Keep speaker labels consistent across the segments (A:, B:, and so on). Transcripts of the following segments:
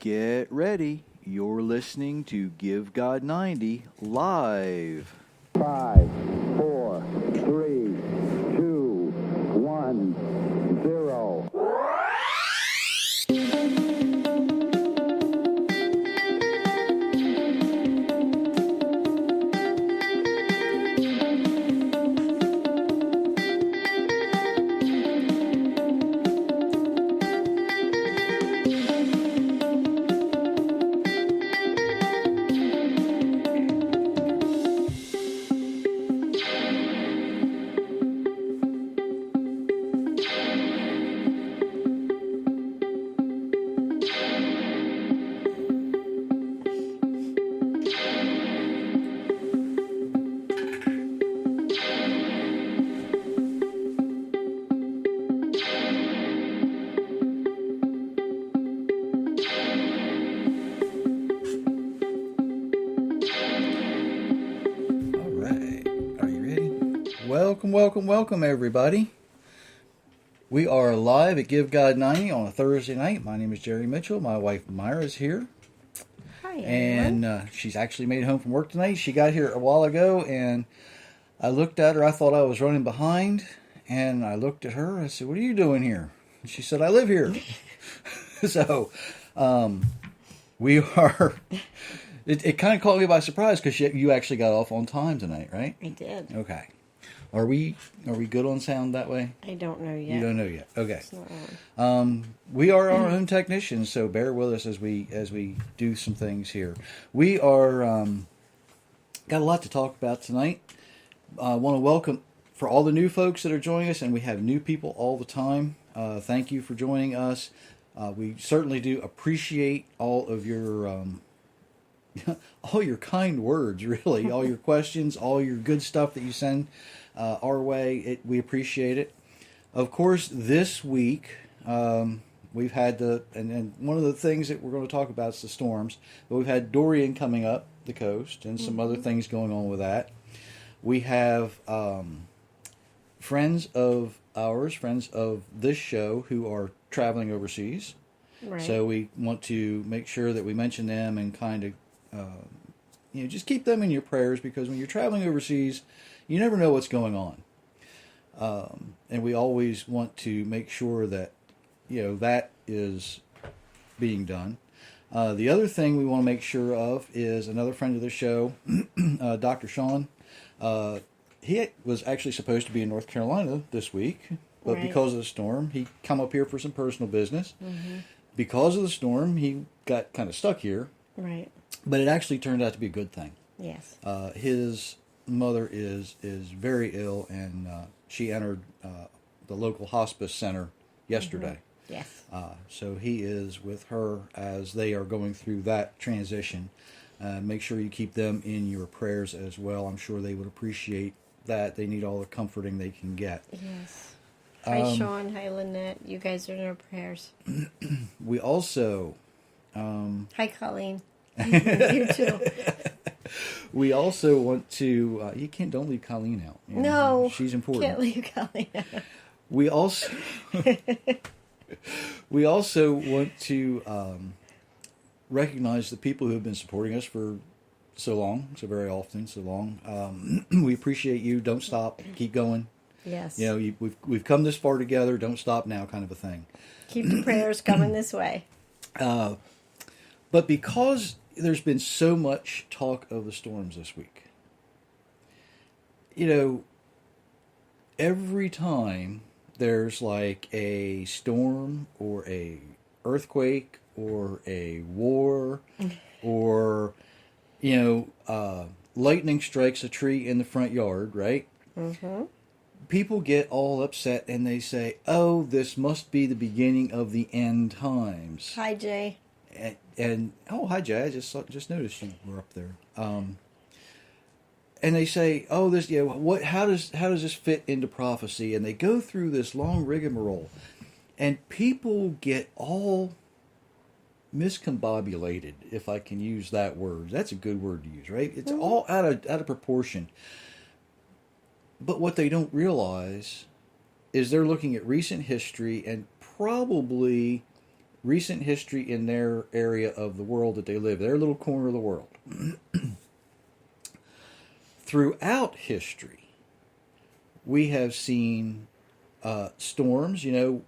A: Get ready. You're listening to Give God 90 live.
B: 5, 4, 3, 2, 1, 0.
C: Welcome, everybody. We are live at Give God 90 on a Thursday night. My name is Jerry Mitchell. My wife Myra is here.
D: Hi, everyone.
C: And she's actually made it home from work tonight. She got here a while ago, and I looked at her. I thought I was running behind, and I looked at her. I said, "What are you doing here?" And she said, "I live here." So, we are... It kind of caught me by surprise because you actually got off on time tonight, right?
D: I did.
C: Okay. Are we good on sound that way?
D: I don't know yet.
C: You don't know yet. Okay.
D: It's not on.
C: We are our own technicians, so bear with us as we do some things here. We are got a lot to talk about tonight. I want to welcome for all the new folks that are joining us, and we have new people all the time. Thank you for joining us. We certainly do appreciate all of your all your kind words, really, all your questions, all your good stuff that you send our way. We appreciate it. Of course, this week we've had and one of the things that we're going to talk about is the storms. But we've had Dorian coming up the coast and some other things going on with that. We have friends of ours, friends of this show, who are traveling overseas.
D: Right.
C: So we want to make sure that we mention them and kind of just keep them in your prayers, because when you're traveling overseas, you never know what's going on. And we always want to make sure that, that is being done. The other thing we want to make sure of is another friend of the show, Dr. Sean. He was actually supposed to be in North Carolina this week, but
D: Right.
C: because of the storm, he come up here for some personal business.
D: Mm-hmm.
C: Because of the storm, he got kind of stuck here.
D: Right.
C: But it actually turned out to be a good thing.
D: Yes.
C: His mother is very ill, and she entered the local hospice center yesterday.
D: Mm-hmm. Yes.
C: So he is with her as they are going through that transition. Make sure you keep them in your prayers as well. I'm sure they would appreciate that. They need all the comforting they can get.
D: Yes. Hi, Sean. Hi, Lynette. You guys are in our prayers.
C: We also...
D: Hi, Colleen. You too.
C: We also want to... don't leave Colleen out.
D: No.
C: She's important.
D: Can't leave Colleen out.
C: We also... we also want to recognize the people who have been supporting us for so long, so very often, so long. We appreciate you. Don't stop. Keep going.
D: Yes.
C: We've come this far together. Don't stop now, kind of a thing.
D: Keep the prayers coming this way.
C: But because there's been so much talk of the storms this week, every time there's like a storm or a earthquake or a war or, lightning strikes a tree in the front yard, right?
D: Mm-hmm.
C: People get all upset and they say, "Oh, this must be the beginning of the end times."
D: Hi, Jay.
C: And hi Jay, I just noticed you were up there. And they say, "Oh, this how does this fit into prophecy?" And they go through this long rigmarole, and people get all miscombobulated, if I can use that word. That's a good word to use, right? It's all out of proportion. But what they don't realize is they're looking at recent history and probably recent history in their area of the world that they live, their little corner of the world. Throughout history, we have seen storms. You know,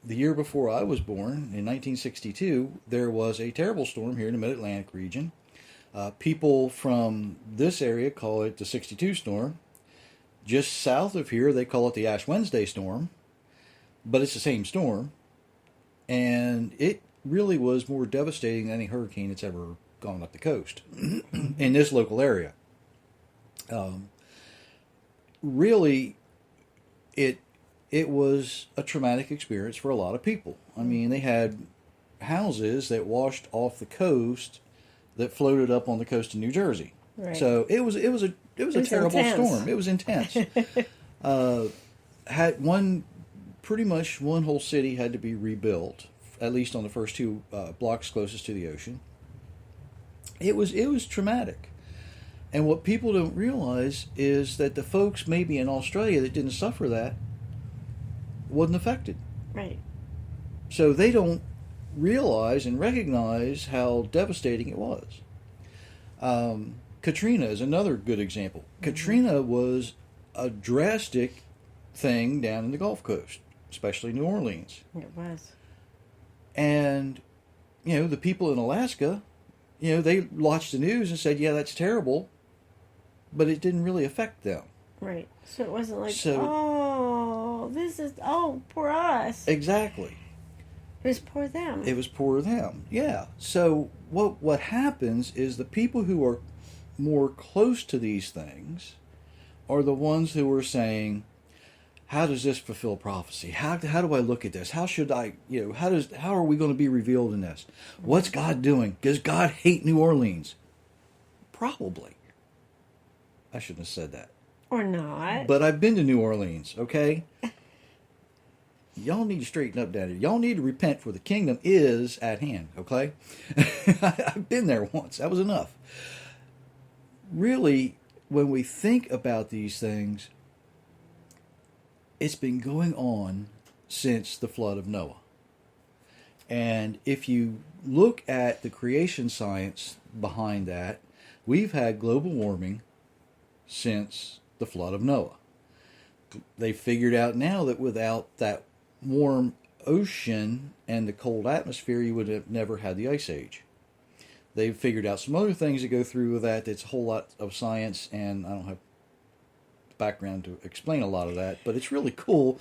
C: the year before I was born, in 1962, there was a terrible storm here in the Mid-Atlantic region. People from this area call it the 62 storm. Just south of here, they call it the Ash Wednesday storm, but it's the same storm. And it really was more devastating than any hurricane that's ever gone up the coast in this local area. Really, it was a traumatic experience for a lot of people. I mean, they had houses that washed off the coast that floated up on the coast of New Jersey.
D: Right.
C: So it was a terrible
D: intense.
C: storm. It was intense. Had pretty much one whole city had to be rebuilt, at least on the first two blocks closest to the ocean. It was traumatic. And what people don't realize is that the folks maybe in Australia that didn't suffer that wasn't affected.
D: Right.
C: So they don't realize and recognize how devastating it was. Katrina is another good example. Mm-hmm. Katrina was a drastic thing down in the Gulf Coast, especially New Orleans.
D: It was.
C: And, you know, the people in Alaska, you know, they watched the news and said, yeah, that's terrible, but it didn't really affect them.
D: Right. So it wasn't like, poor us.
C: Exactly.
D: It was poor them.
C: It was poor them, yeah. So what happens is the people who are more close to these things are the ones who are saying, how does this fulfill prophecy? How do I look at this? How should I, you know, how are we going to be revealed in this? What's God doing? Does God hate New Orleans? Probably. I shouldn't have said that.
D: Or not.
C: But I've been to New Orleans, okay? Y'all need to straighten up down here. Y'all need to repent, for the kingdom is at hand, okay? I've been there once. That was enough. Really, when we think about these things, it's been going on since the flood of Noah. And if you look at the creation science behind that, we've had global warming since the flood of Noah. They figured out now that without that warm ocean and the cold atmosphere, you would have never had the ice age. They've figured out some other things that go through with that. It's a whole lot of science, and I don't have the background to explain a lot of that, but it's really cool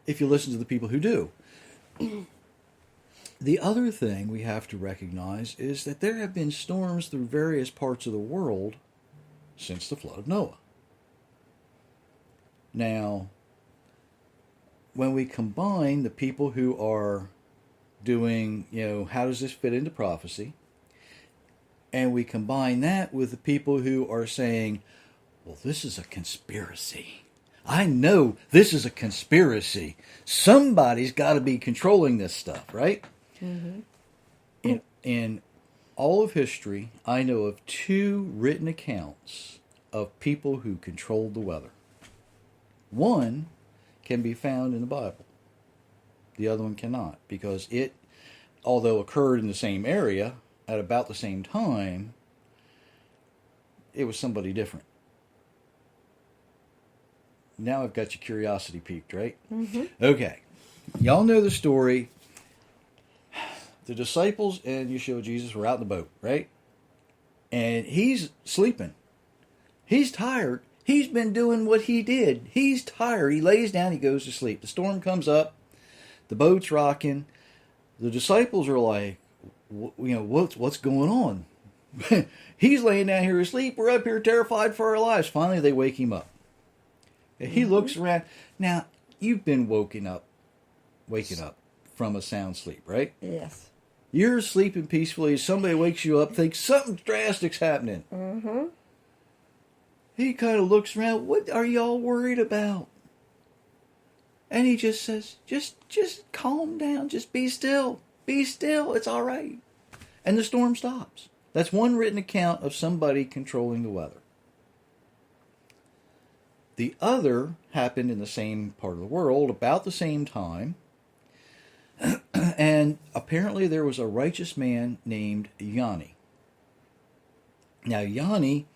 C: if you listen to the people who do. The other thing we have to recognize is that there have been storms through various parts of the world since the flood of Noah. Now, when we combine the people who are doing, you know, how does this fit into prophecy, and we combine that with the people who are saying, well, this is a conspiracy. I know this is a conspiracy. Somebody's got to be controlling this stuff, right? Mm-hmm. In all of history, I know of 2 written accounts of people who controlled the weather. One can be found in the Bible. The other one cannot, because it, although occurred in the same area at about the same time, it was somebody different. Now I've got your curiosity piqued, right? Mm-hmm. Okay. Y'all know the story. The disciples and Yeshua Jesus were out in the boat, right? And he's sleeping. He's tired. He's been doing what he did. He's tired. He lays down. He goes to sleep. The storm comes up. The boat's rocking. The disciples are like, what's going on? He's laying down here asleep. We're up here terrified for our lives. Finally, they wake him up. And he looks around. Now, you've been waking up from a sound sleep, right?
D: Yes.
C: You're sleeping peacefully. Somebody wakes you up, thinks something drastic's happening. Mm-hmm. He kind of looks around. What are y'all worried about? And he just says, just calm down. Just be still. Be still. It's all right. And the storm stops. That's one written account of somebody controlling the weather. The other happened in the same part of the world about the same time. And apparently there was a righteous man named Yanni. Now, Yanni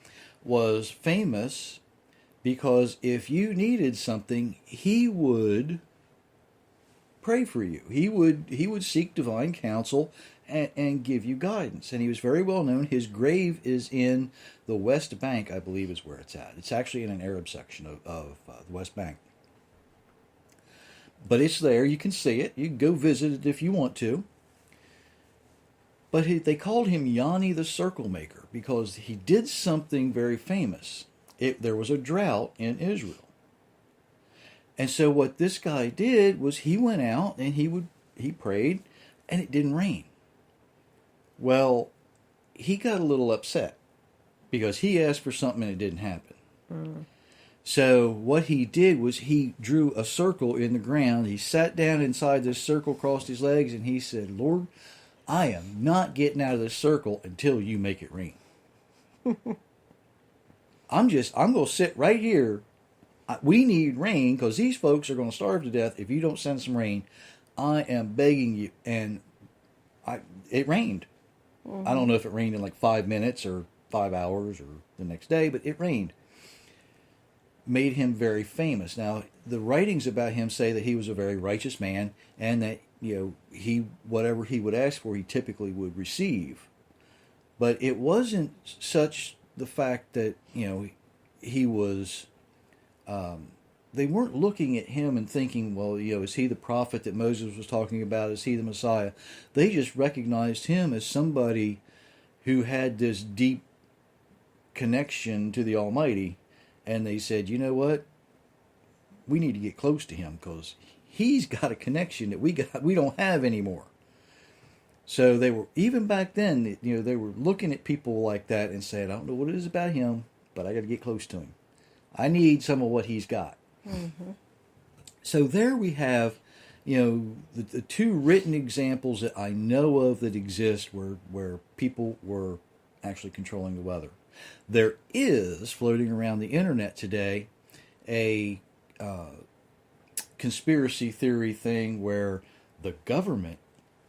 C: was famous because if you needed something, he would pray for you. He would seek divine counsel and give you guidance. And he was very well known. His grave is in the West Bank, I believe is where it's at. It's actually in an Arab section of the West Bank. But it's there. You can see it. You can go visit it if you want to. But they called him Yanni the Circle Maker because he did something very famous. There was a drought in Israel. And so what this guy did was he went out and he prayed and it didn't rain. Well, he got a little upset because he asked for something and it didn't happen. So what he did was he drew a circle in the ground. He sat down inside this circle, crossed his legs, and he said, Lord, I am not getting out of this circle until you make it rain. I'm going to sit right here. We need rain because these folks are going to starve to death if you don't send some rain. I am begging you. And it rained. Mm-hmm. I don't know if it rained in like 5 minutes or 5 hours or the next day, but it rained. Made him very famous. Now, the writings about him say that he was a very righteous man and that, whatever he would ask for, he typically would receive. But it wasn't such the fact that, he was... they weren't looking at him and thinking, well, is he the prophet that Moses was talking about? Is he the Messiah? They just recognized him as somebody who had this deep connection to the Almighty. And they said, you know what? We need to get close to him because he's got a connection that we don't have anymore. So they were, even back then, they were looking at people like that and saying, I don't know what it is about him, but I got to get close to him. I need some of what he's got. Mm-hmm. So there we have, the two written examples that I know of that exist where people were actually controlling the weather. There is, floating around the internet today, a conspiracy theory thing where the government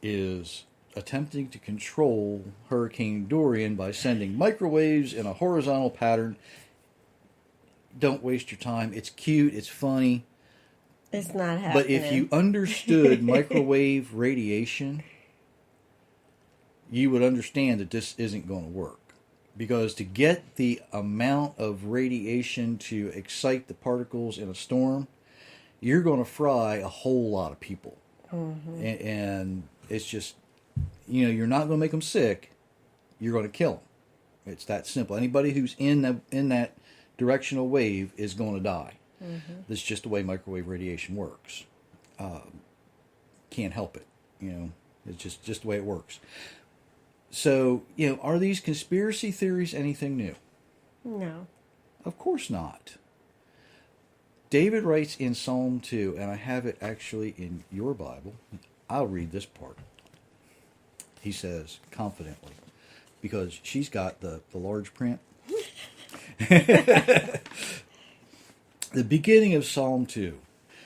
C: is attempting to control Hurricane Dorian by sending microwaves in a horizontal pattern. Don't waste your time. It's cute. It's funny.
D: It's not happening.
C: But if you understood microwave radiation, you would understand that this isn't going to work. Because to get the amount of radiation to excite the particles in a storm, you're going to fry a whole lot of people. Mm-hmm. And it's just, you're not going to make them sick. You're going to kill them. It's that simple. Anybody who's in that directional wave is going to die. Mm-hmm. That's just the way microwave radiation works. Can't help it. It's just the way it works. So, are these conspiracy theories anything new?
D: No.
C: Of course not. David writes in Psalm 2, and I have it actually in your Bible. I'll read this part. He says, confidently, because she's got the large print. The beginning of Psalm 2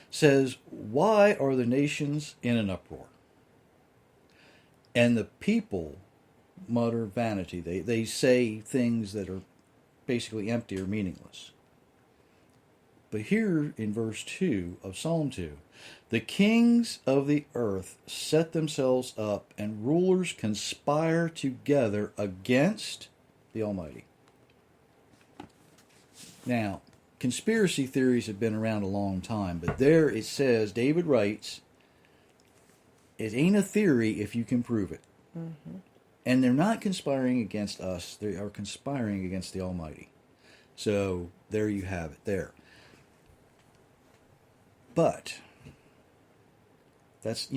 C: says, why are the nations in an uproar? And the people mutter vanity. They say things that are basically empty or meaningless. But here in verse 2 of Psalm 2, the kings of the earth set themselves up and rulers conspire together against the Almighty. Now, conspiracy theories have been around a long time, but there it says, David writes, it ain't a theory if you can prove it. Mm-hmm. And they're not conspiring against us. They are conspiring against the Almighty. So there you have it there. But that's,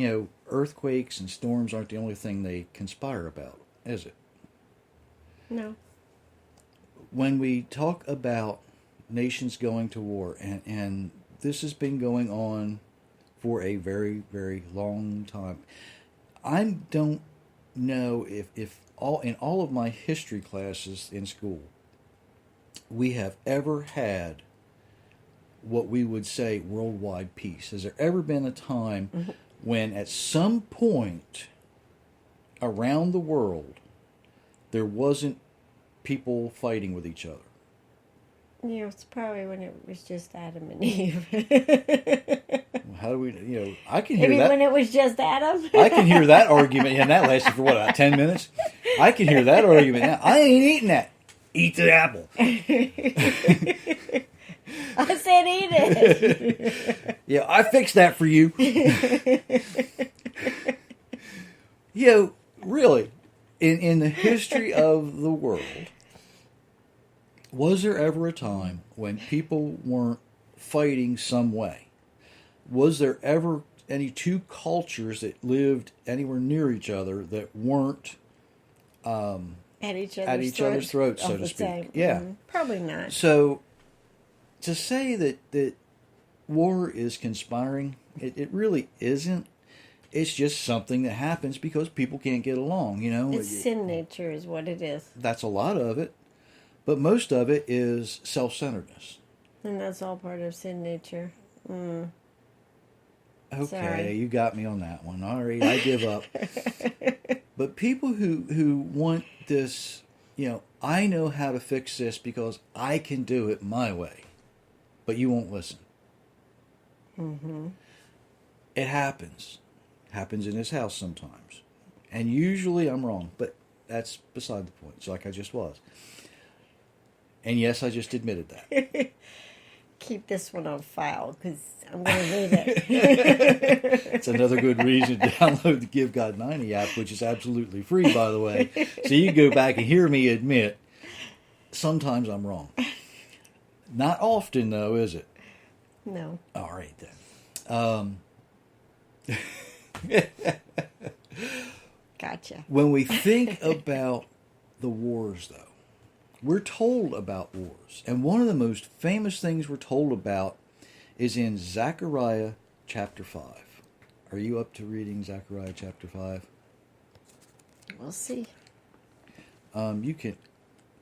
C: earthquakes and storms aren't the only thing they conspire about, is it?
D: No.
C: When we talk about nations going to war, and this has been going on for a very, very long time, I don't know if in all of my history classes in school we have ever had what we would say worldwide peace. Has there ever been a time when at some point around the world there wasn't people fighting with each other.
D: Yeah, it's probably when it was just Adam and Eve.
C: How do we, I can hear
D: Maybe
C: that.
D: when it was just Adam.
C: I can hear that argument, and that lasted for about 10 minutes. I can hear that argument now. I ain't eating that. Eat the apple.
D: I said eat it.
C: Yeah, I fixed that for you. Really, in the history of the world, was there ever a time when people weren't fighting some way? Was there ever any two cultures that lived anywhere near each other that weren't
D: At each
C: other's throats, so
D: all
C: to
D: the
C: speak?
D: time.
C: Yeah.
D: Mhm. Probably not.
C: So, to say that war is conspiring, it really isn't. It's just something that happens because people can't get along,
D: It's sin nature is what it is.
C: That's a lot of it. But most of it is self-centeredness.
D: And that's all part of sin nature.
C: Okay,
D: Sorry.
C: you got me on that one. All right, I give up. But people who want this, I know how to fix this because I can do it my way. But you won't listen.
D: Mm-hmm.
C: It happens. Happens in this house sometimes. And usually I'm wrong, but that's beside the point. It's like I just was. And yes, I just admitted that.
D: Keep this one on file because I'm going to read it.
C: It's another good reason to download the Give God 90 app, which is absolutely free, by the way. So you can go back and hear me admit, sometimes I'm wrong. Not often, though, is it?
D: No.
C: All right, then.
D: Gotcha.
C: When we think about the wars, though, we're told about wars. And one of the most famous things we're told about is in Zechariah chapter 5. Are you up to reading Zechariah chapter 5?
D: We'll see.
C: You can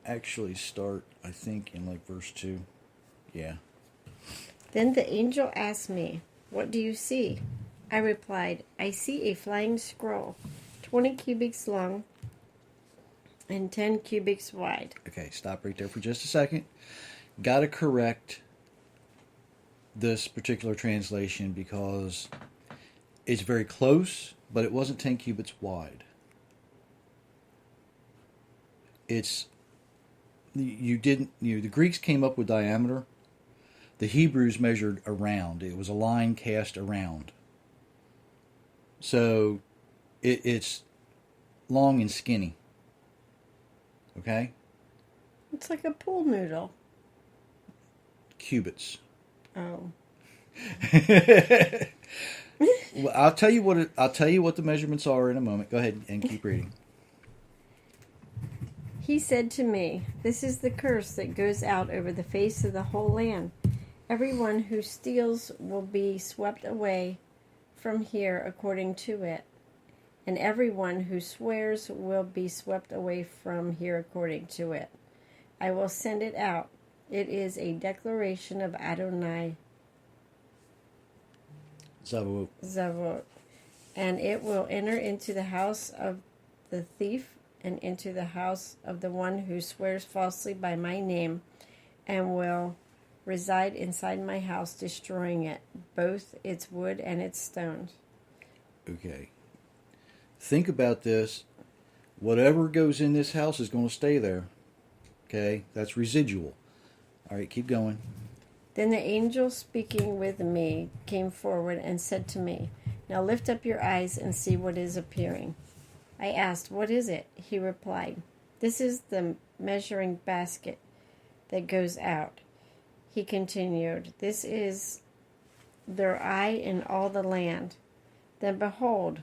C: actually start, I think, in like verse 2. Yeah.
D: Then the angel asked me, "What do you see?" I replied, "I see a flying scroll, 20 cubits long and 10 cubits wide."
C: Okay, stop right there for just a second. Got to correct this particular translation because it's very close, but it wasn't 10 cubits wide. The Greeks came up with diameter. The Hebrews measured around. It was a line cast around. So it's long and skinny. Okay?
D: It's like a pool noodle.
C: Cubits.
D: Oh.
C: Well, I'll tell you what the measurements are in a moment. Go ahead and keep reading.
D: He said to me, "This is the curse that goes out over the face of the whole land. Everyone who steals will be swept away from here according to it, and everyone who swears will be swept away from here according to it. I will send it out. It is a declaration of Adonai Zavot, and it will enter into the house of the thief and into the house of the one who swears falsely by my name, and will reside inside my house, destroying it, both its wood and its stones."
C: Okay. Think about this. Whatever goes in this house is going to stay there. Okay? That's residual. All right, keep going.
D: Then the angel speaking with me came forward and said to me, "Now lift up your eyes and see what is appearing." I asked, "What is it?" He replied, "This is the measuring basket that goes out." He continued, "This is their eye in all the land." Then behold,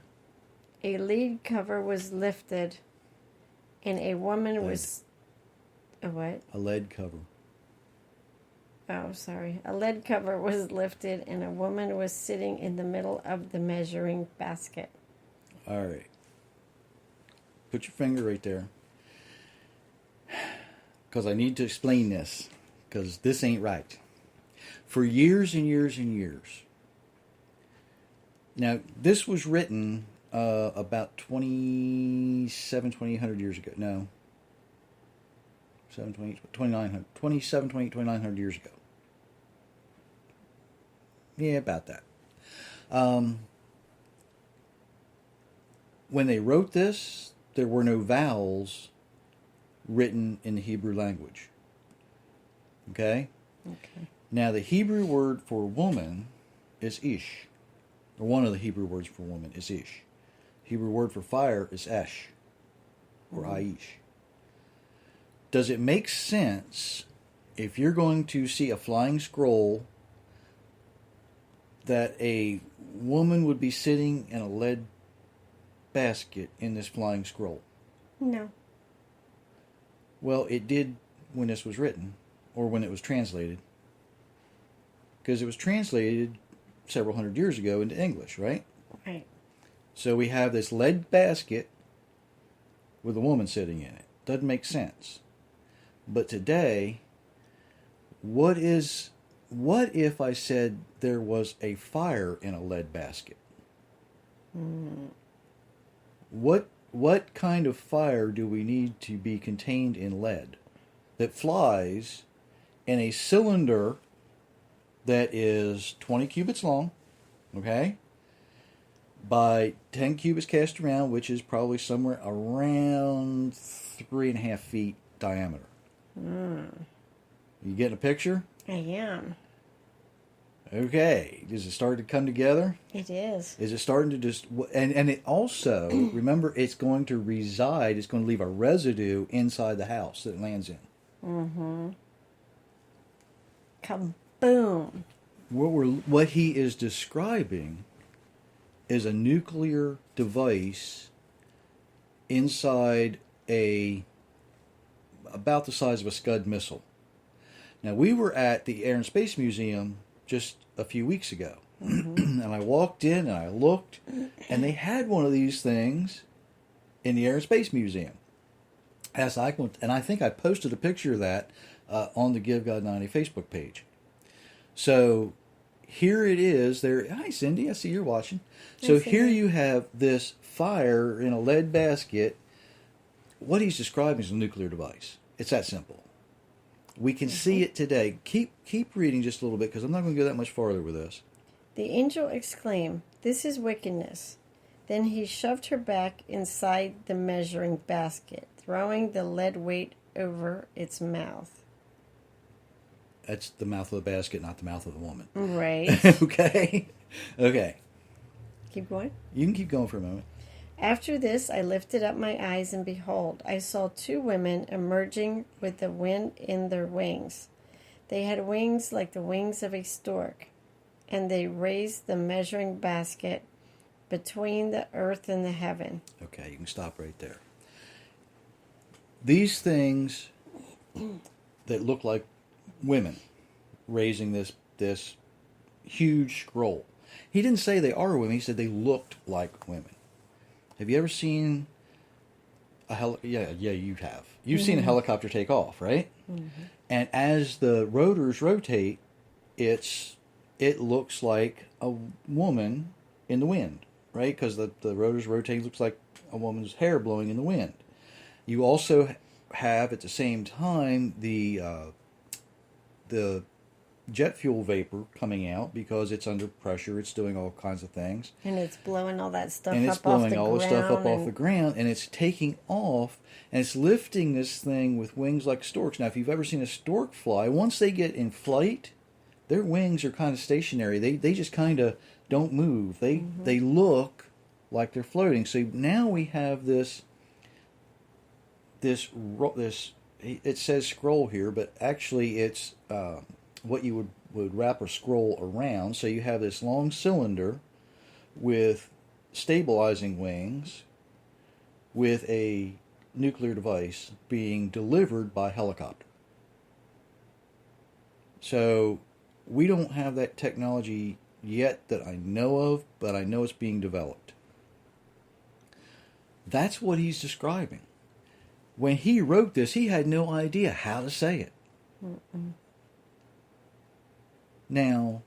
D: a lead cover was lifted, and a woman was... A what?
C: A lead cover.
D: Oh, sorry. A lead cover was lifted, and a woman was sitting in the middle of the measuring basket.
C: All right. Put your finger right there. Because I need to explain this. Because this ain't right. For years and years and years, Now, this was written about 2,800 years ago. No. 2,900 years ago. Yeah, about that. When they wrote this, there were no vowels written in the Hebrew language. Okay?
D: Okay.
C: Now, the Hebrew word for woman is ish. Or one of the Hebrew words for woman is ish. Hebrew word for fire is esh. Or aish. Does it make sense if you're going to see a flying scroll that a woman would be sitting in a lead basket in this flying scroll?
D: No.
C: Well, it did when this was written, or when it was translated. Because it was translated several hundred years ago into English, right?
D: Right.
C: So we have this lead basket with a woman sitting in it. Doesn't make sense. But today, what if I said there was a fire in a lead basket? What kind of fire do we need to be contained in lead that flies in a cylinder that is 20 cubits long, okay, by 10 cubits cast around, which is probably somewhere around 3.5 feet diameter? You getting a picture?
D: I am.
C: Okay. Does it start to come together?
D: It is.
C: Is it starting to just... And it also, remember, it's going to reside, it's going to leave a residue inside the house that it lands in.
D: Mm-hmm. Kaboom.
C: What he is describing is a nuclear device inside about the size of a Scud missile. Now, we were at the Air and Space Museum just a few weeks ago. And I walked in and I looked, and they had one of these things in the Air and Space Museum. And I think I posted a picture of that on the Give God 90 Facebook page. So here it is. Hi, Cindy. I see you're watching. So here you have this fire in a lead basket. What he's describing is a nuclear device. It's that simple. We can see it today. Keep reading just a little bit, because I'm not going to go that much farther with this.
D: The angel exclaimed, "This is wickedness." Then he shoved her back inside the measuring basket, throwing the lead weight over its mouth.
C: That's the mouth of the basket, not the mouth of the woman.
D: Right.
C: Okay.
D: Keep going.
C: You can keep going for a moment.
D: After this, I lifted up my eyes, and behold, I saw two women emerging with the wind in their wings. They had wings like the wings of a stork, and they raised the measuring basket between the earth and the heaven.
C: Okay, you can stop right there. These things that look like women raising this huge scroll. He didn't say they are women. He said they looked like women. Have you ever seen yeah, you have. You've seen a helicopter take off, right? And as the rotors rotate, it looks like a woman in the wind, right? Because the rotors rotate, looks like a woman's hair blowing in the wind. You also have at the same time the jet fuel vapor coming out because it's under pressure. It's doing all kinds of things.
D: And it's blowing all that stuff
C: And it's
D: up off
C: blowing
D: the
C: all the
D: ground.
C: stuff up off the ground, and it's taking off, and it's lifting this thing with wings like storks. Now, if you've ever seen a stork fly, once they get in flight, their wings are kind of stationary. They just kind of don't move. They look like they're floating. So now we have this. It says scroll here, but actually it's what you would wrap a scroll around. So you have this long cylinder with stabilizing wings with a nuclear device being delivered by helicopter. So we don't have that technology yet that I know of, but I know it's being developed. That's what he's describing. When he wrote this, he had no idea how to say it. Now,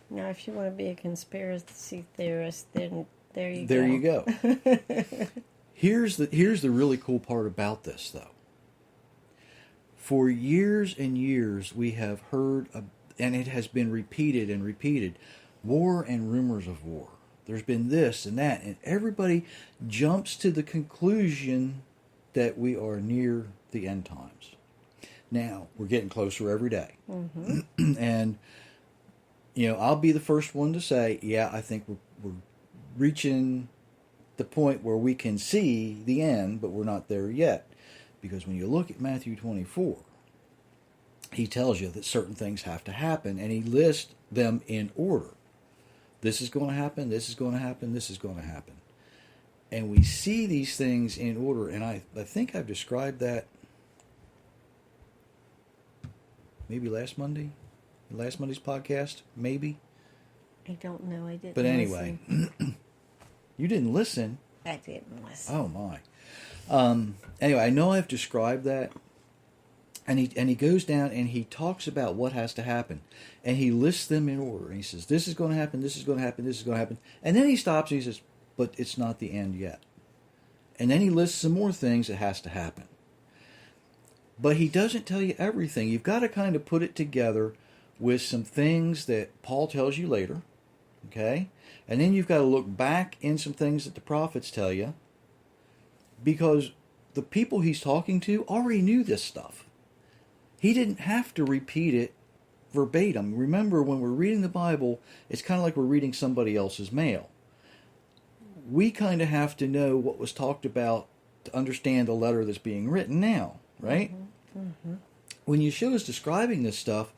D: Now, if you want to be a conspiracy theorist, then there you go.
C: There you go. Here's the really cool part about this, though. For years and years, we have heard, and it has been repeated and repeated, war and rumors of war. There's been this and that, and everybody jumps to the conclusion that we are near the end times. Now, we're getting closer every day. Mm-hmm. And, I'll be the first one to say, yeah, I think we're reaching the point where we can see the end, but we're not there yet. Because when you look at Matthew 24, he tells you that certain things have to happen, and he lists them in order. This is going to happen, this is going to happen, this is going to happen. And we see these things in order, and I think I've described that maybe last Monday's podcast, maybe.
D: I don't know, I didn't
C: But anyway, you didn't listen.
D: I didn't listen.
C: Oh my. Anyway, I know I've described that, and he goes down and he talks about what has to happen, and he lists them in order. And he says, this is going to happen, this is going to happen, this is going to happen. And then he stops and he says, but it's not the end yet. And then he lists some more things that has to happen. But he doesn't tell you everything. You've got to kind of put it together with some things that Paul tells you later, okay? And then you've got to look back in some things that the prophets tell you, because the people he's talking to already knew this stuff. He didn't have to repeat it verbatim. Remember, when we're reading the Bible, it's kind of like we're reading somebody else's mail. We kind of have to know what was talked about to understand the letter that's being written now, right? Mm-hmm. Mm-hmm. When Yeshua is describing this stuff,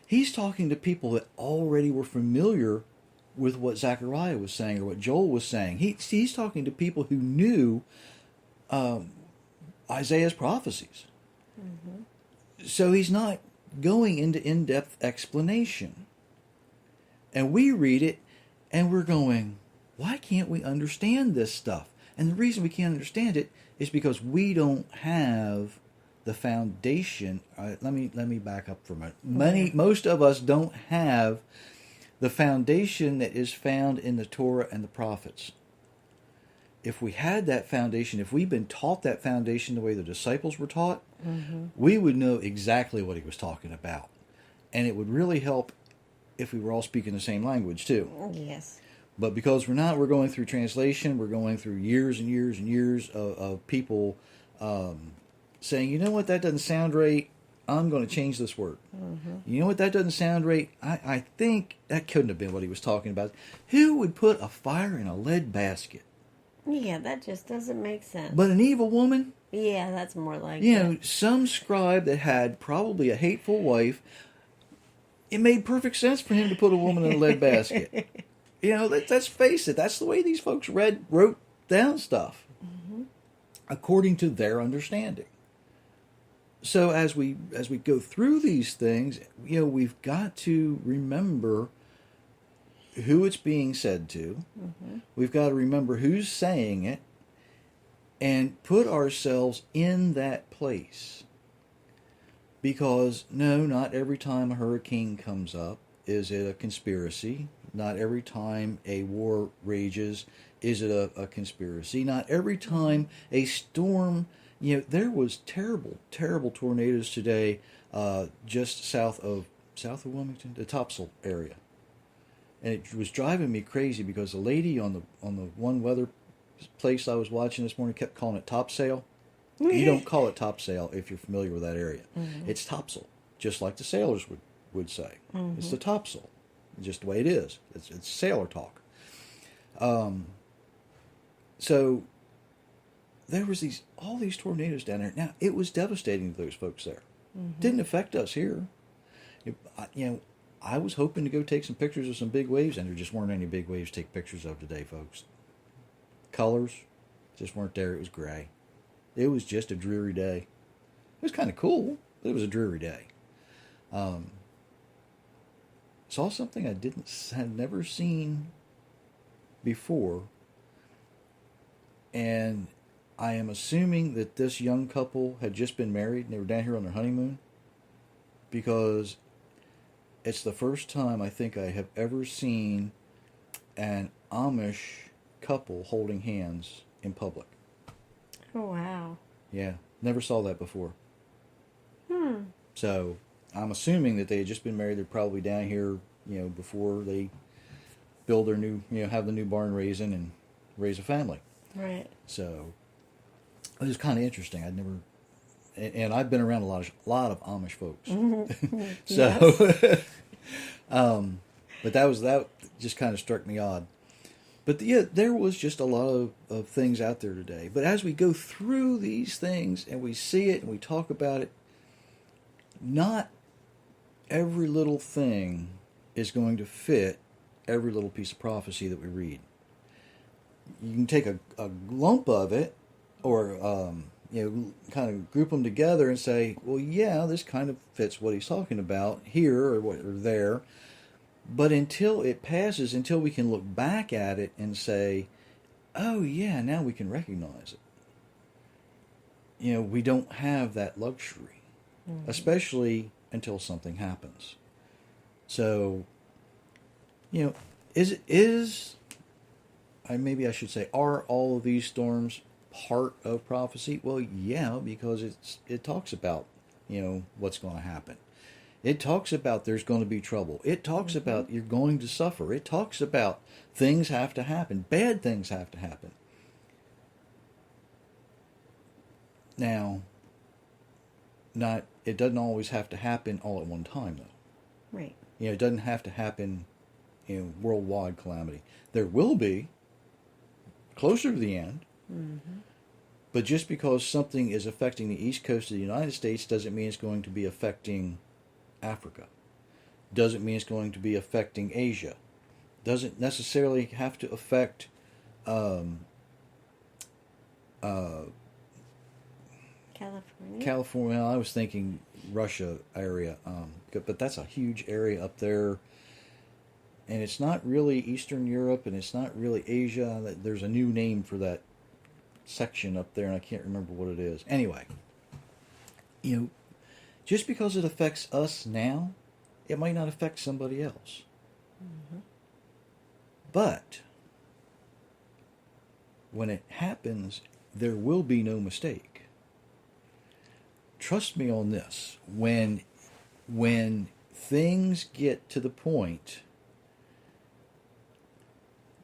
C: he's talking to people that already were familiar with what Zechariah was saying or what Joel was saying. He's talking to people who knew Isaiah's prophecies. Mm-hmm. So he's not going into in-depth explanation. And we read it and we're going, why can't we understand this stuff? And the reason we can't understand it is because we don't have the foundation. Let me back up for a minute. Most of us don't have the foundation that is found in the Torah and the prophets. If we had that foundation, if we'd been taught that foundation the way the disciples were taught, mm-hmm. we would know exactly what he was talking about. And it would really help if we were all speaking the same language too.
D: Yes.
C: But because we're not, we're going through translation, we're going through years and years and years of people saying, you know what, that doesn't sound right, I'm going to change this word. Mm-hmm. You know what, that doesn't sound right, I think that couldn't have been what he was talking about. Who would put a fire in a lead basket?
D: Yeah, that just doesn't make sense.
C: But an evil woman?
D: Yeah, that's more like
C: some scribe that had probably a hateful wife, it made perfect sense for him to put a woman in a lead basket. Let's face it, that's the way these folks wrote down stuff, mm-hmm. according to their understanding. So as we go through these things, we've got to remember who it's being said to. Mm-hmm. We've got to remember who's saying it and put ourselves in that place. Because no, not every time a hurricane comes up is it a conspiracy. Not every time a war rages is it a conspiracy. Not every time a storm, there was terrible, terrible tornadoes today just south of Wilmington, the Topsail area. And it was driving me crazy because the lady on the one weather place I was watching this morning kept calling it Topsail. You don't call it Topsail if you're familiar with that area. Mm-hmm. It's Topsail, just like the sailors would say. Mm-hmm. It's the Topsail, just the way it is. It's sailor talk. So there was all these tornadoes down there. Now, it was devastating to those folks there. Mm-hmm. Didn't affect us here. I was hoping to go take some pictures of some big waves, and there just weren't any big waves to take pictures of today, folks. Colors just weren't there. It was gray. It was just a dreary day. It was kind of cool, but it was a dreary day. Saw something I had never seen before, and I am assuming that this young couple had just been married and they were down here on their honeymoon, because it's the first time I think I have ever seen an Amish couple holding hands in public.
D: Oh, wow.
C: Yeah, never saw that before.
D: Hmm.
C: So I'm assuming that they had just been married. They're probably down here, before they build their new, have the new barn raising and raise a family.
D: Right.
C: So it was kind of interesting. I'd never, and I've been around a lot of Amish folks. So, but that just kind of struck me odd. But yeah, there was just a lot of things out there today. But as we go through these things and we see it and we talk about it, not every little thing is going to fit every little piece of prophecy that we read. You can take a lump of it or, kind of group them together and say, well, yeah, this kind of fits what he's talking about here or there. But until it passes, until we can look back at it and say, oh, yeah, now we can recognize it. We don't have that luxury, especially until something happens. So, maybe I should say, are all of these storms part of prophecy? Well, yeah, because it talks about, what's going to happen. It talks about there's going to be trouble. It talks about you're going to suffer. It talks about things have to happen. Bad things have to happen. Now, it doesn't always have to happen all at one time, though.
D: Right.
C: It doesn't have to happen, worldwide calamity. There will be, closer to the end. Mm-hmm. But just because something is affecting the east coast of the United States doesn't mean it's going to be affecting Africa. Doesn't mean it's going to be affecting Asia. Doesn't necessarily have to affect California. I was thinking Russia area, but that's a huge area up there. And it's not really Eastern Europe, and it's not really Asia. There's a new name for that section up there, and I can't remember what it is. Anyway, just because it affects us now, it might not affect somebody else. Mm-hmm. But when it happens, there will be no mistake. Trust me on this. When things get to the point,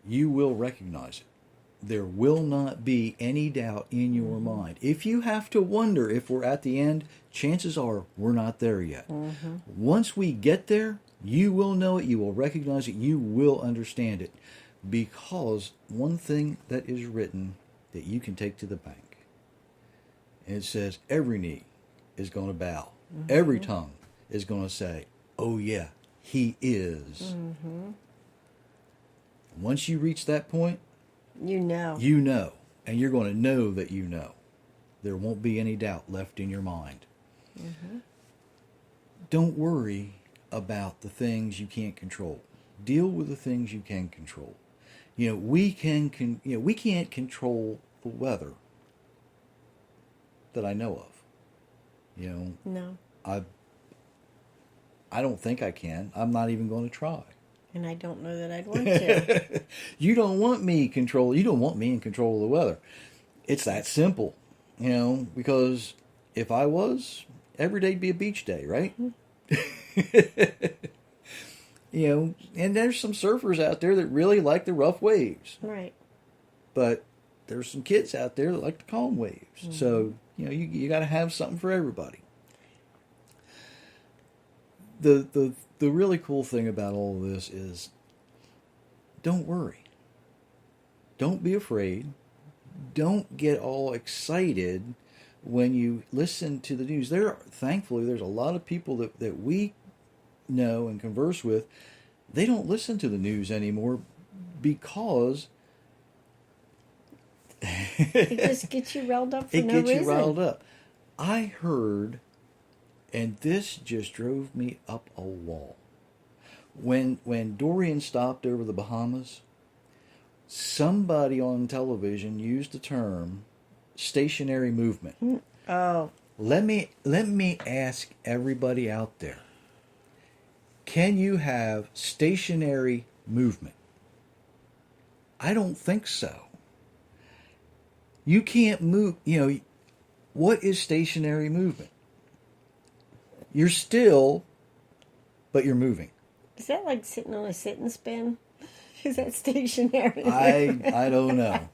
C: you will recognize it. There will not be any doubt in your mind. If you have to wonder if we're at the end, chances are we're not there yet. Mm-hmm. Once we get there, you will know it, you will recognize it, you will understand it. Because one thing that is written that you can take to the bank, and it says every knee is going to bow. Mm-hmm. Every tongue is going to say, oh yeah, he is. Mm-hmm. Once you reach that point, you know, and you're going to know that you know. There won't be any doubt left in your mind. Mm-hmm. Don't worry about the things you can't control. Deal with the things you can control. We can't control the weather that I know of.
D: No.
C: I don't think I can. I'm not even going to try.
D: And I don't know that I'd want to.
C: You don't want me in control of the weather. It's that simple, because if I was, every day'd be a beach day, right? And there's some surfers out there that really like the rough waves.
D: Right.
C: But there's some kids out there that like the calm waves. Mm-hmm. So, you got to have something for everybody. The really cool thing about all of this is, don't worry. Don't be afraid. Don't get all excited when you listen to the news. Thankfully, there's a lot of people that we know and converse with. They don't listen to the news anymore because
D: it just gets you riled up for no reason. It gets you riled up.
C: I heard, and this just drove me up a wall. When Dorian stopped over the Bahamas, somebody on television used the term stationary movement.
D: Oh.
C: Let me ask everybody out there. Can you have stationary movement? I don't think so. You can't move, what is stationary movement? You're still, but you're moving.
D: Is that like sitting on a sit and spin? Is that stationary?
C: I don't know.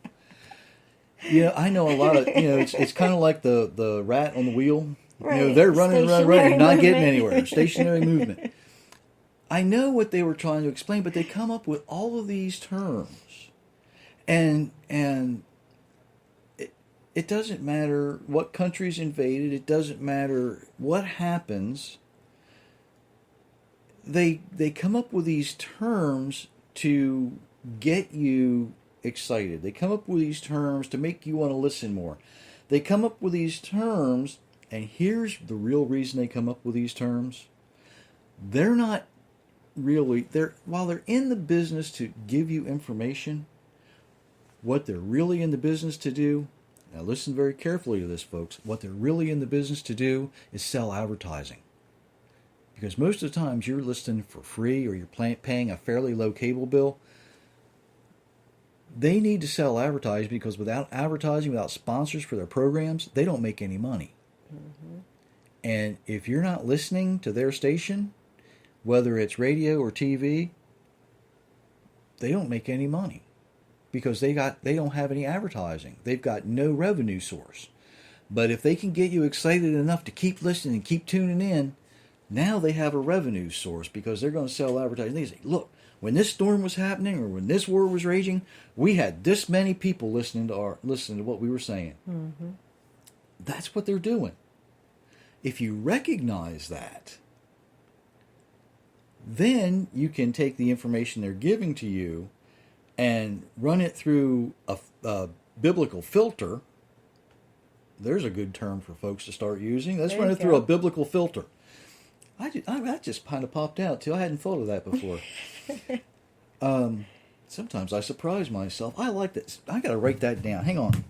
C: I know a lot of, it's kind of like the rat on the wheel.
D: Right.
C: They're running,
D: Stationary
C: not getting
D: movement.
C: anywhere. Stationary movement. I know what they were trying to explain, but they come up with all of these terms. And it doesn't matter what country's invaded. It doesn't matter what happens. They come up with these terms to get you excited. They come up with these terms to make you want to listen more. They come up with these terms, and here's the real reason they come up with these terms. They're not really, while they're in the business to give you information, what they're really in the business to do, now listen very carefully to this, folks, what they're really in the business to do is sell advertising. Because most of the times you're listening for free or you're paying a fairly low cable bill. They need to sell advertising because without advertising, without sponsors for their programs, they don't make any money. Mm-hmm. And if you're not listening to their station, whether it's radio or TV, they don't make any money because they don't have any advertising. They've got no revenue source. But if they can get you excited enough to keep listening and keep tuning in, now they have a revenue source because they're going to sell advertising. They say, look, when this storm was happening or when this war was raging, we had this many people listening to what we were saying. Mm-hmm. That's what they're doing. If you recognize that, then you can take the information they're giving to you and run it through a biblical filter. There's a good term for folks to start using. Let's run it through a biblical filter. That just kind of popped out too. I hadn't thought of that before. Sometimes I surprise myself. I like that. I got to write that down. Hang on.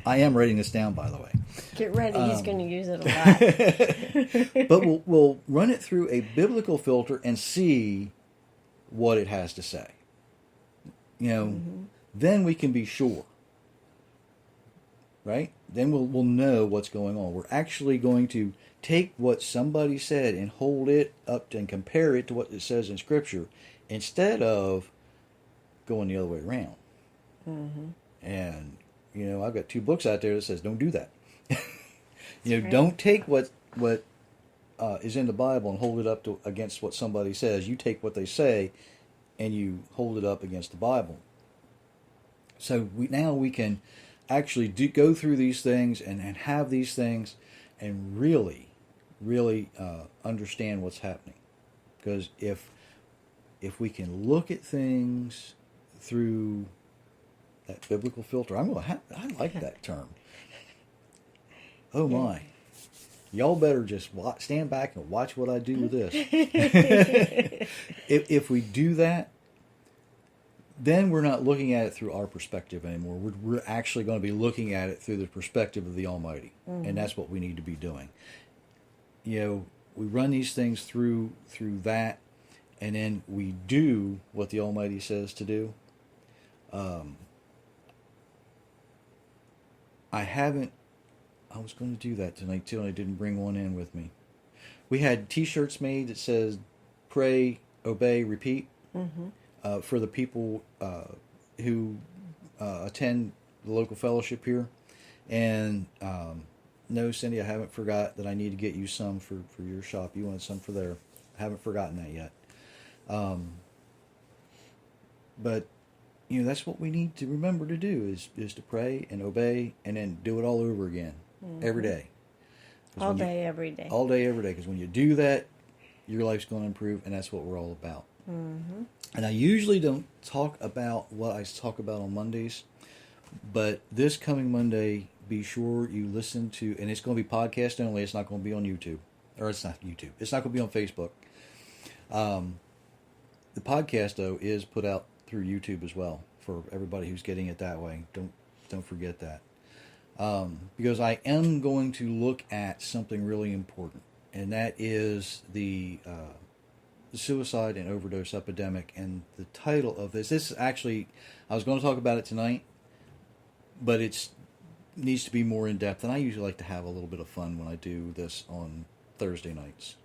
C: I am writing this down, by the way.
D: Get ready. He's going to use it a lot.
C: But we'll run it through a biblical filter and see what it has to say. Then we can be sure. Right? Then we'll know what's going on. We're actually going to take what somebody said and hold it up and compare it to what it says in Scripture instead of going the other way around. Mm-hmm. And, I've got 2 books out there that says don't do that.
D: Right.
C: Don't take what is in the Bible and hold it up against what somebody says. You take what they say and you hold it up against the Bible. So now we can actually go through these things and have these things and really understand what's happening. Because if we can look at things through that biblical filter, I like that term. Oh my. Y'all better just stand back and watch what I do with this. If we do that, then we're not looking at it through our perspective anymore. We're actually going to be looking at it through the perspective of the Almighty. Mm-hmm. And that's what we need to be doing. We run these things through that, and then we do what the Almighty says to do. I was going to do that tonight too, and I didn't bring one in with me. We had T-shirts made that says pray, obey, repeat. Mm-hmm. For the people who attend the local fellowship here. And no, Cindy, I haven't forgot that I need to get you some for your shop. You wanted some for there. I haven't forgotten that yet. But, that's what we need to remember to do is to pray and obey and then do it all over again every day.
D: All day, every day.
C: All day, every day. Because when you do that, your life's going to improve, and that's what we're all about. Mm-hmm. And I usually don't talk about what I talk about on Mondays, but this coming Monday, be sure you listen to, and it's going to be podcast only. It's not going to be on YouTube, or it's not YouTube. It's not going to be on Facebook. The podcast though is put out through YouTube as well for everybody who's getting it that way. Don't forget that, because I am going to look at something really important, and that is the suicide and overdose epidemic. And the title of this is actually, I was going to talk about it tonight, but it needs to be more in depth. And I usually like to have a little bit of fun when I do this on Thursday nights.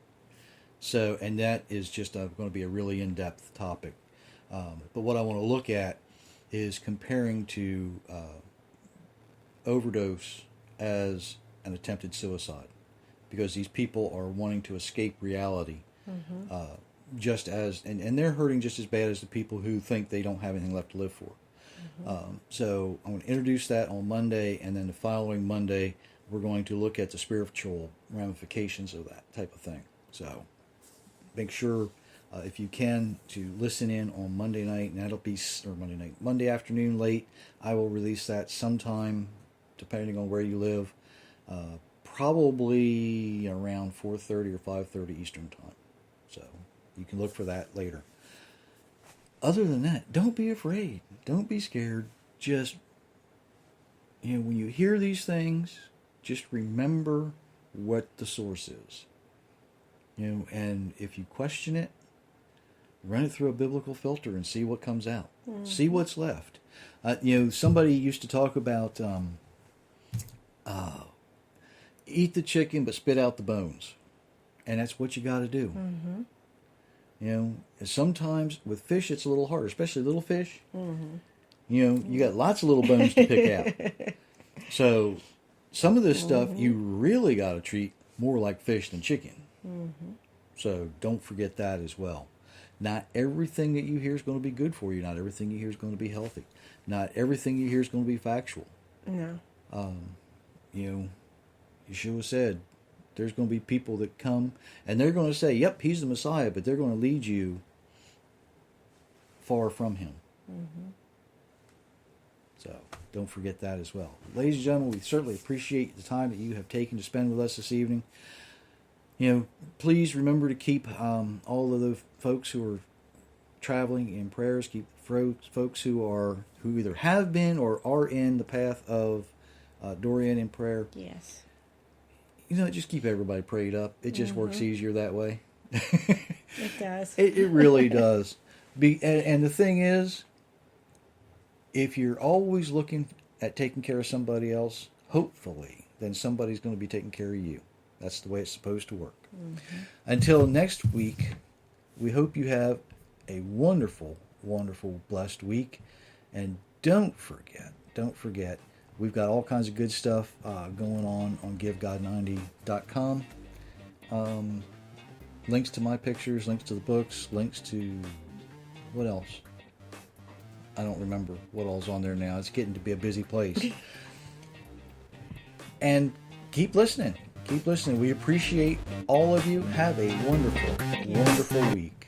C: So, and that is just going to be a really in-depth topic. But what I want to look at is comparing to overdose as an attempted suicide, because these people are wanting to escape reality, just as, and they're hurting just as bad as the people who think they don't have anything left to live for. So I'm going to introduce that on Monday, and then the following Monday we're going to look at the spiritual ramifications of that type of thing. So make sure, if you can, to listen in on Monday night, and that'll be, or Monday afternoon late. I will release that sometime, depending on where you live, probably around 4:30 or 5:30 Eastern time. So you can look for that later. Other than that, don't be afraid. Don't be scared. Just, when you hear these things, just remember what the source is. And if you question it, run it through a biblical filter and see what comes out. See what's left. Somebody used to talk about eat the chicken but spit out the bones. And that's what you got to do. Sometimes with fish it's a little harder, especially little fish. You got lots of little bones to pick out. So some of this stuff you really got to treat more like fish than chicken. So don't forget that as well. Not everything that you hear is going to be good for you. Not everything you hear is going to be healthy. Not everything you hear is going to be factual.
D: No.
C: Yeshua said there's going to be people that come and they're going to say, yep, he's the Messiah, but they're going to lead you far from him. So don't forget that as well. Ladies and gentlemen, we certainly appreciate the time that you have taken to spend with us this evening. Please remember to keep all of the folks who are traveling in prayers. Keep folks who either have been or are in the path of Dorian in prayer.
D: Yes.
C: Just keep everybody prayed up. It just works easier that way.
D: It does.
C: It really does. And the thing is, if you're always looking at taking care of somebody else, hopefully, then somebody's going to be taking care of you. That's the way it's supposed to work. Until next week, we hope you have a wonderful, wonderful, blessed week. And don't forget, we've got all kinds of good stuff going on GiveGod90.com. Links to my pictures, links to the books, links to what else? I don't remember what all's on there now. It's getting to be a busy place. And keep listening. We appreciate all of you. Have a wonderful, wonderful week.